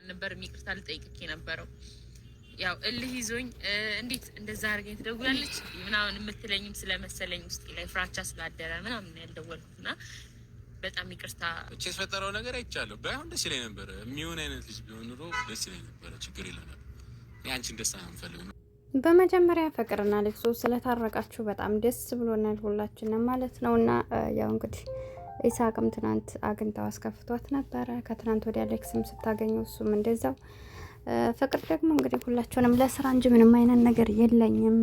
ነበር ይቅርታ ልጠይቅክ የነበረው ያው እልህ ይዞኝ እንዴት እንደዛ አድርገኝ ትደውላለች ምናምን የምትለኝም ስለመሰለኝ ውስጥ ላይ ፍራቻ ስላደረ ምናምን ያልደወልኩትና በጣም ይቅርታ። እቺ የተፈጠረው ነገር አይቻለሁ። ባይሆን ደስ ይለኝ ነበር። የሚሆን አይነት ልጅ ቢሆን ኑሮ ደስ ይለኝ ነበር። ችግር የለም። ያንቺን ደስታ ነው የምፈልገው። በመጀመሪያ ፍቅርና አሌክስ ስለታረቃችሁ በጣም ደስ ብሎናል ሁላችንም ማለት ነውና ያው እንግዲህ ኢሳቅም ትናንት አግኝታው አስከፍቷት ነበረ። ከትናንት ወዲያ አሌክስም ስታገኘው እሱም እንደዛው። ፍቅር ደግሞ እንግዲህ ሁላችንም ለስራ እንጂ ምንም አይነት ነገር የለኝም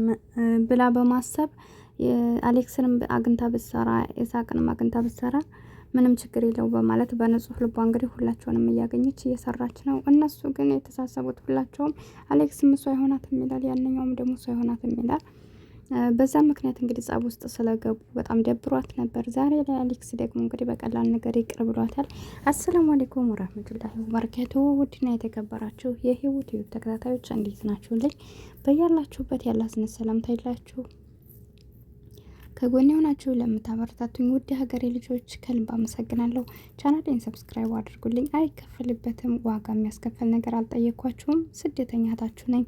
ብላ በማሰብ አሌክስንም አግኝታ ብትሰራ ኢሳቅንም አግኝታ ብትሰራ ምንም ችግር የለው በማለት በንጹህ ልቧ እንግዲህ ሁላቸውንም እያገኘች እየሰራች ነው። እነሱ ግን የተሳሰቡት ሁላቸውም አሌክስም እሷ አይሆናትም ይላል፣ ያንኛውም ደግሞ እሷ አይሆናትም ይላል። በዛ ምክንያት እንግዲህ ጸብ ውስጥ ስለገቡ በጣም ደብሯት ነበር። ዛሬ ላይ አሌክስ ደግሞ እንግዲህ በቀላል ነገር ይቅር ብሏታል። አሰላሙ አለይኩም ወራህመቱላሂ ወበረካቱ። ውድና የተከበራችሁ የህይወት ዩቲዩብ ተከታታዮች እንዴት ናችሁልኝ? በያላችሁበት ያላስነ ሰላምታ ይላችሁ ከጎኔ ሆናችሁ ለምታበረታቱኝ ውድ ሀገሬ ልጆች ከልብ አመሰግናለሁ። ቻናሌን ሰብስክራይብ አድርጉልኝ፣ አይከፈልበትም። ዋጋ የሚያስከፍል ነገር አልጠየኳችሁም። ስደተኛ እህታችሁ ነኝ፣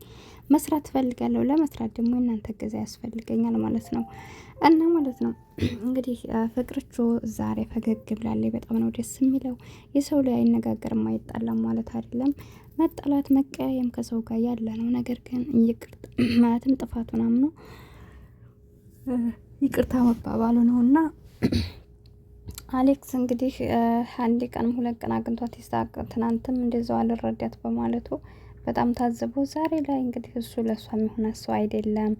መስራት ፈልጋለሁ። ለመስራት ደግሞ እናንተ እገዛ ያስፈልገኛል ማለት ነው እና ማለት ነው እንግዲህ ፍቅርቾ ዛሬ ፈገግ ብላለች። በጣም ነው ደስ የሚለው። የሰው ላይ አይነጋገርም አይጣላም ማለት አይደለም። መጣላት መቀያየም ከሰው ጋር ያለ ነው። ነገር ግን ይቅርታ ማለትም ጥፋቱን አምኖ ይቅርታ መባባሉ ነውና አሌክስ እንግዲህ አንድ ቀን ሁለት ቀን አግኝቷት ይሳቅ ትናንትም እንደዛው አልረዳት በማለቱ በጣም ታዝቦ ዛሬ ላይ እንግዲህ እሱ ለሷ የሚሆን ሰው አይደለም፣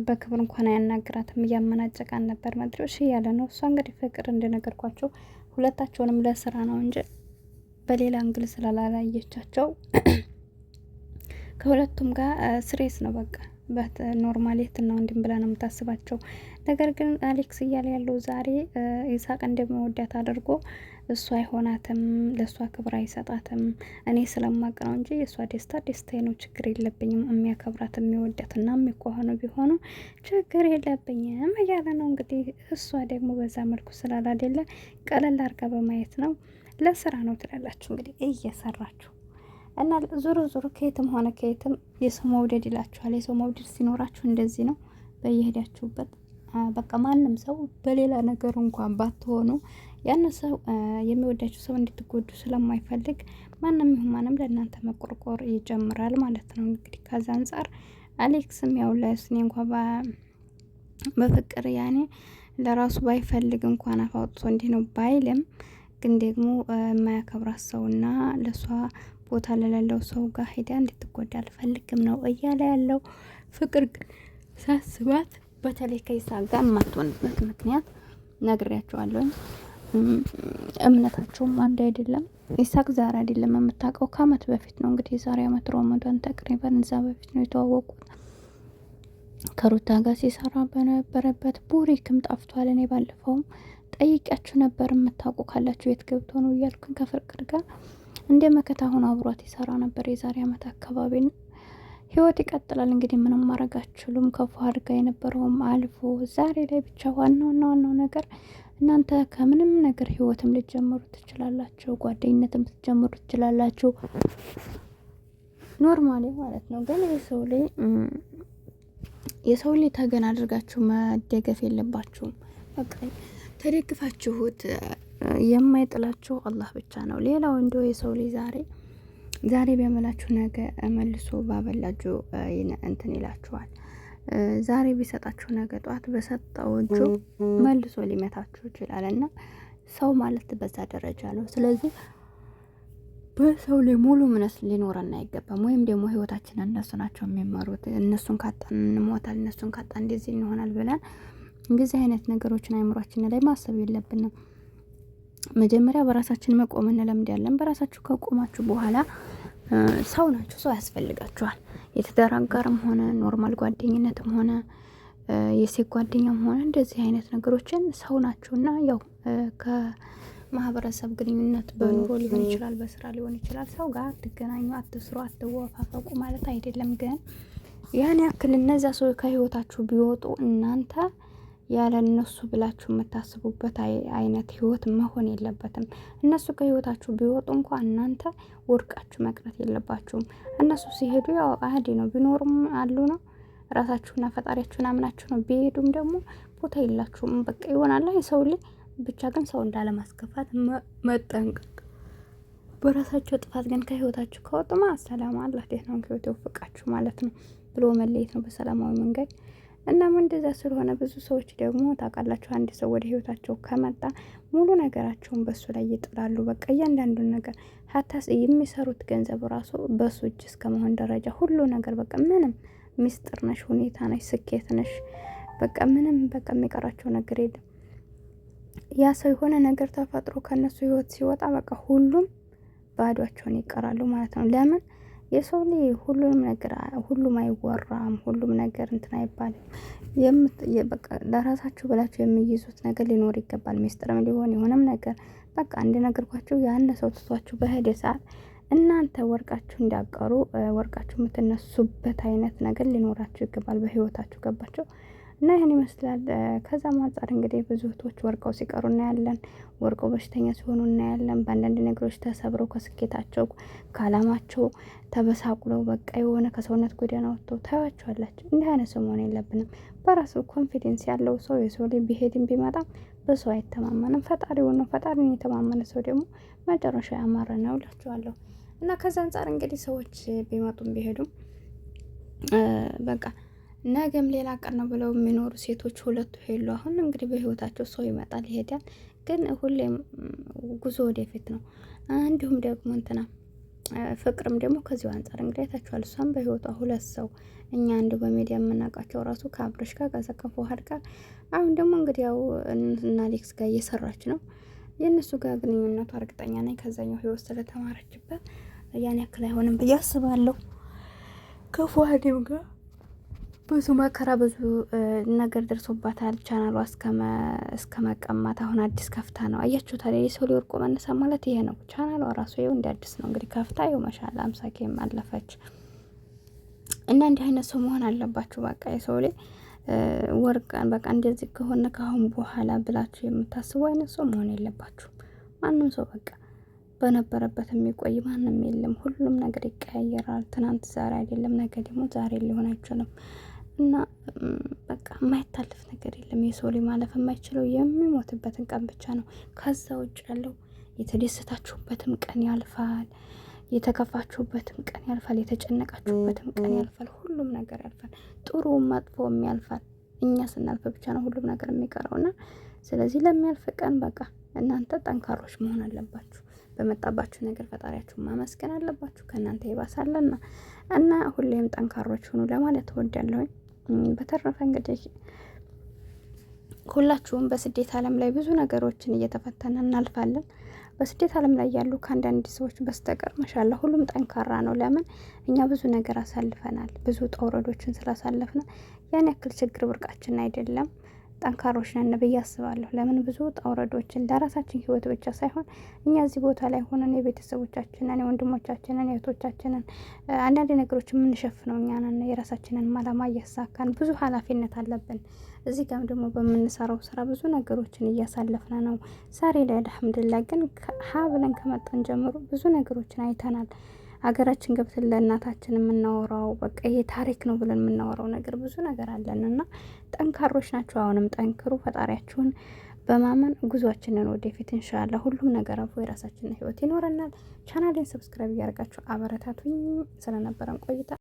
በክብር እንኳን አያናግራትም፣ እያመናጨቃን ነበር መድረሽ እያለ ነው። እሷ እንግዲህ ፍቅር እንደነገርኳቸው ሁለታቸውንም ለስራ ነው እንጂ በሌላ እንግል ስላላየቻቸው ከሁለቱም ጋር ስሬስ ነው በቃ ኖርማሊ እህትና ወንድም ብላ ነው የምታስባቸው። ነገር ግን አሌክስ እያለ ያለው ዛሬ ኢሳቅ እንደሚወዳት አድርጎ እሷ አይሆናትም፣ ለእሷ ክብር አይሰጣትም፣ እኔ ስለማቅ ነው እንጂ የእሷ ደስታ ደስታዬ ነው፣ ችግር የለብኝም፣ የሚያከብራት የሚወዳትና የሚኮሆኑ ቢሆኑ ችግር የለብኝም እያለ ነው። እንግዲህ እሷ ደግሞ በዛ መልኩ ስላላደለ ቀለል አድርጋ በማየት ነው ለስራ ነው ትላላችሁ እንግዲህ እየሰራችሁ እና ዞሮ ዞሮ ከየትም ሆነ ከየትም የሰው መውደድ ይላችኋል። የሰው መውደድ ሲኖራችሁ እንደዚህ ነው በየሄዳችሁበት። በቃ ማንም ሰው በሌላ ነገር እንኳን ባትሆኑ ያን ሰው የሚወዳችሁ ሰው እንድትጎዱ ስለማይፈልግ ማንም ይሁን ማንም ለእናንተ መቆርቆር ይጀምራል ማለት ነው። እንግዲህ ከዛ አንጻር አሌክስም ያው ለስኔ እንኳን በፍቅር ያኔ ለራሱ ባይፈልግ እንኳን አፋውጥቶ እንዲህ ነው ባይልም ግን ደግሞ የማያከብራት ሰውና ለሷ ቦታ ለሌለው ሰው ጋር ሄዳ እንድትጎዳ አልፈልግም ነው እያለ ያለው። ፍቅር ግን ሳስባት በተለይ ከኢሳቅ ጋር የማትሆንበት ምክንያት ነግሬያቸዋለሁ። እምነታቸውም አንድ አይደለም። ኢሳቅ ዛሬ አይደለም የምታውቀው ከአመት በፊት ነው እንግዲህ የዛሬ አመት ረመዳን ተቅሪበን እዛ በፊት ነው የተዋወቁት። ከሩታ ጋር ሲሰራ በነበረበት ቡሪክም ጠፍቷል። እኔ ባለፈውም ጠይቂያችሁ ነበር የምታውቁ ካላችሁ የት ገብቶ ነው እያልኩኝ ከፍቅር ጋር እንደ መከታ ሆኖ አብሯት ይሰራ ነበር። የዛሬ አመት አካባቢ ነው። ህይወት ይቀጥላል እንግዲህ ምንም ማድረግ አትችሉም። ከፉአድ ጋር የነበረውም አልፎ ዛሬ ላይ ብቻ ዋናው ነገር እናንተ ከምንም ነገር ህይወትም ልትጀምሩ ትችላላችሁ፣ ጓደኝነትም ልትጀምሩ ትችላላችሁ፣ ኖርማሊ ማለት ነው። ግን የሰው ልጅ ተገን አድርጋችሁ መደገፍ የለባችሁም። በቃ ተደግፋችሁት የማይጥላችሁ አላህ ብቻ ነው። ሌላው እንደው የሰው ልጅ ዛሬ ቢያመላችሁ ነገ መልሶ ባበላችሁ እንትን ይላችኋል። ዛሬ ቢሰጣችሁ ነገ ጧት በሰጠው እጁ መልሶ ሊመታችሁ ይችላል እና ሰው ማለት በዛ ደረጃ ነው። ስለዚህ በሰው ላይ ሙሉ እምነት ሊኖረን አይገባም። ወይም ደግሞ ህይወታችንን እነሱ ናቸው የሚመሩት፣ እነሱን ካጣን እንሞታል፣ እነሱን ካጣን እንደዚህ እንሆናል ብለን እንደዚህ አይነት ነገሮችን አይምሯችን ላይ ማሰብ የለብንም። መጀመሪያ በራሳችን መቆም እንለምዳለን። በራሳችሁ ከቆማችሁ በኋላ ሰው ናችሁ፣ ሰው ያስፈልጋችኋል። የትዳር አጋርም ሆነ ኖርማል ጓደኝነትም ሆነ የሴት ጓደኛም ሆነ እንደዚህ አይነት ነገሮችን ሰው ናችሁና ያው ከማህበረሰብ ግንኙነት በኑሮ ሊሆን ይችላል፣ በስራ ሊሆን ይችላል። ሰው ጋር አትገናኙ፣ አትስሩ፣ አትወፋፈቁ ማለት አይደለም። ግን ያን ያክል እነዛ ሰው ከህይወታችሁ ቢወጡ እናንተ ያለ እነሱ ብላችሁ የምታስቡበት አይነት ህይወት መሆን የለበትም። እነሱ ከህይወታችሁ ቢወጡ እንኳን እናንተ ወድቃችሁ መቅረት የለባችሁም። እነሱ ሲሄዱ ያው አህዲ ነው፣ ቢኖሩም አሉ ነው። ራሳችሁና ፈጣሪያችሁን አምናችሁ ነው። ቢሄዱም ደግሞ ቦታ የላችሁም። በቃ ይሆናል የሰው ልጅ ብቻ ግን ሰው እንዳለማስከፋት መጠንቀቅ። በራሳቸው ጥፋት ግን ከህይወታችሁ ከወጡማ ሰላም አላህ ደህናውን ህይወት ይወፍቃችሁ ማለት ነው ብሎ መለየት ነው በሰላማዊ መንገድ። እናም እንደዛ ስለሆነ ብዙ ሰዎች ደግሞ ታውቃላችሁ፣ አንድ ሰው ወደ ህይወታቸው ከመጣ ሙሉ ነገራቸውን በሱ ላይ ይጥላሉ። በቃ እያንዳንዱን ነገር ሀታስ የሚሰሩት ገንዘብ ራሱ በሱ እጅ እስከ መሆን ደረጃ ሁሉ ነገር በቃ ምንም ሚስጥር ነሽ፣ ሁኔታ ነሽ፣ ስኬት ነሽ፣ በቃ ምንም በቃ የሚቀራቸው ነገር የለም። ያ ሰው የሆነ ነገር ተፈጥሮ ከነሱ ህይወት ሲወጣ በቃ ሁሉም ባዷቸውን ይቀራሉ ማለት ነው። ለምን የሰው ልጅ ሁሉንም ነገር ሁሉም አይወራም፣ ሁሉም ነገር እንትን አይባልም። በቃ ለራሳችሁ ብላችሁ የሚይዙት ነገር ሊኖር ይገባል። ሚስጥርም ሊሆን የሆነም ነገር በቃ እንደነገርኳችሁ ያን ሰው ትቷችሁ በሄደ ሰዓት እናንተ ወርቃችሁ እንዳቀሩ ወርቃችሁ የምትነሱበት አይነት ነገር ሊኖራችሁ ይገባል በህይወታችሁ። ገባችሁ? እና ይህን ይመስላል። ከዛም አንጻር እንግዲህ ብዙ እህቶች ወርቀው ሲቀሩ እናያለን። ወርቀው በሽተኛ ሲሆኑ እናያለን። በአንዳንድ ነገሮች ተሰብረው ከስኬታቸው ከአላማቸው ተበሳቁለው በቃ የሆነ ከሰውነት ጎዳና ወጥተው ታያቸዋላችሁ። እንዲህ አይነት ሰው መሆን የለብንም። በራሱ ኮንፊደንስ ያለው ሰው የሰው ልጅ ቢሄድም ቢመጣም በሰው አይተማመንም። ፈጣሪውን ነው። ፈጣሪውን የተማመነ ሰው ደግሞ መጨረሻ ያማረ ነው እላችኋለሁ። እና ከዛ አንጻር እንግዲህ ሰዎች ቢመጡም ቢሄዱም በቃ ነገም ሌላ ቀን ነው ብለው የሚኖሩ ሴቶች ሁለቱ ሄሉ አሁን እንግዲህ በህይወታቸው ሰው ይመጣል ይሄዳል፣ ግን ሁሌም ጉዞ ወደፊት ነው። እንዲሁም ደግሞ እንትና ፍቅርም ደግሞ ከዚሁ አንጻር እንግዲህ አይታችኋል። እሷም በህይወቷ ሁለት ሰው እኛ አንዱ በሚዲያ የምናውቃቸው ራሱ ከአብረሽ ጋር ከዘከፉ ሀድ ጋር፣ አሁን ደግሞ እንግዲህ ያው እና አሌክስ ጋር እየሰራች ነው። የእነሱ ጋር ግንኙነቱ እርግጠኛ ነኝ ከዛኛው ህይወት ስለተማረችበት ያን ያክል አይሆንም ብዬ አስባለሁ። ከፉአድም ጋር ብዙ መከራ ብዙ ነገር ደርሶባታል። ቻናሏ እስከ መቀማት አሁን አዲስ ከፍታ ነው። አያችሁ ታዲያ የሰው ልጅ ወርቆ መነሳ ማለት ይሄ ነው። ቻናሏ ራሱ ይኸው እንደ አዲስ ነው እንግዲህ ከፍታ ይኸው ማሻአላ 50K አለፈች። እና እንዲህ አይነት ሰው መሆን አለባችሁ። በቃ የሰው ልጅ ወርቃን በቃ እንደዚህ ከሆነ ካሁን በኋላ ብላችሁ የምታስቡ አይነት ሰው መሆን የለባችሁ። ማንም ሰው በቃ በነበረበት የሚቆይ ማንም የለም። ሁሉም ነገር ይቀያየራል። ትናንት ዛሬ አይደለም፣ ነገ ደግሞ ዛሬ ሊሆን አይችልም። እና በቃ የማይታለፍ ነገር የለም። የሰው ልጅ ማለፍ የማይችለው የሚሞትበትን ቀን ብቻ ነው። ከዛ ውጭ ያለው የተደሰታችሁበትም ቀን ያልፋል፣ የተከፋችሁበትም ቀን ያልፋል፣ የተጨነቃችሁበትም ቀን ያልፋል። ሁሉም ነገር ያልፋል፣ ጥሩም መጥፎም ያልፋል። እኛ ስናልፍ ብቻ ነው ሁሉም ነገር የሚቀረውና ስለዚህ ለሚያልፍ ቀን በቃ እናንተ ጠንካሮች መሆን አለባችሁ። በመጣባችሁ ነገር ፈጣሪያችሁን ማመስገን አለባችሁ። ከእናንተ ይባሳልና እና ሁሌም ጠንካሮች ሁኑ ለማለት እወዳለሁ። በተረፈ እንግዲህ ሁላችሁም በስደት ዓለም ላይ ብዙ ነገሮችን እየተፈተነ እናልፋለን። በስደት ዓለም ላይ ያሉ ከአንዳንድ ሰዎች በስተቀር ማሻአላ ሁሉም ጠንካራ ነው። ለምን እኛ ብዙ ነገር አሳልፈናል። ብዙ ጠውረዶችን ስላሳለፍን ያን ያክል ችግር ብርቃችን አይደለም። ጠንካሮች ነን ብዬ አስባለሁ። ለምን ብዙ ጠውረዶችን ለራሳችን ህይወት ብቻ ሳይሆን እኛ እዚህ ቦታ ላይ ሆነን የቤተሰቦቻችንን፣ የወንድሞቻችንን፣ የእህቶቻችንን አንዳንድ ነገሮች የምንሸፍነው እኛ ነን። የራሳችንን አላማ እያሳካን ብዙ ኃላፊነት አለብን። እዚህ ጋር ደግሞ በምንሰራው ስራ ብዙ ነገሮችን እያሳለፍን ነው። ዛሬ ላይ አልሐምዱሊላህ ግን ብለን ከመጣን ጀምሮ ብዙ ነገሮችን አይተናል። ሀገራችን ገብተን ለእናታችን የምናወራው በቃ ይሄ ታሪክ ነው ብለን የምናወራው ነገር ብዙ ነገር አለን እና ጠንካሮች ናቸው። አሁንም ጠንክሩ፣ ፈጣሪያችሁን በማመን ጉዟችንን ወደፊት ኢንሻአላህ ሁሉም ነገር አልፎ የራሳችንን ህይወት ይኖረናል። ቻናሌን ሰብስክራይብ እያደረጋችሁ አበረታቱኝ። ስለነበረን ቆይታ